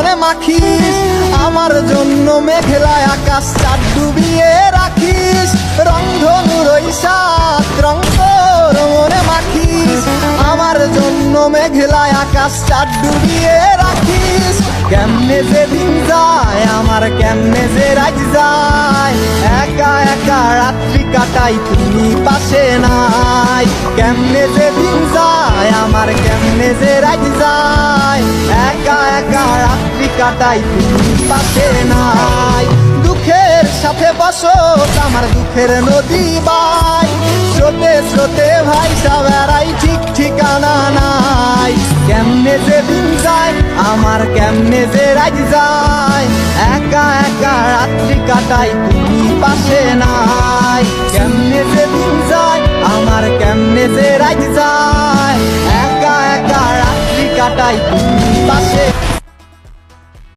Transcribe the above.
মনে মাখিস, আমার জন্য মেঘলা আকাশ চাঁদ ডুবিয়ে রাখিস। রংধনুর ওই সাত রং তোর মনে মাখিস, আমার জন্য মেঘলা আকাশ চাঁদ ডুবিয়ে রাখিস। কেমনে যে দিন যায় আমার, কেমনে যে রাত যায়, একা একা রাত্রি কাটাই তুমি পাশে নাই। কেমনে যে দিন যায় আমার, কেমনে যে রাত যায়, একা একা রাত্রি কাটাই তুমি পাশে নাই। দুঃখের সাথে বসো আমার দুঃখের নদী বাই, স্রোতে স্রোতে ভাইসা বেড়াই ঠিক ঠিকানা নাই। কেমনে যে দিন যায় আমার, কেমনে যে রাত যায়, একা একা রাত্রি কাটাই তুমি পাশে নাই। কেমনে যে দিন যায় আমার, কেমনে যে রাত যায়, একা একা রাত্রি কাটাই তুমি পাশে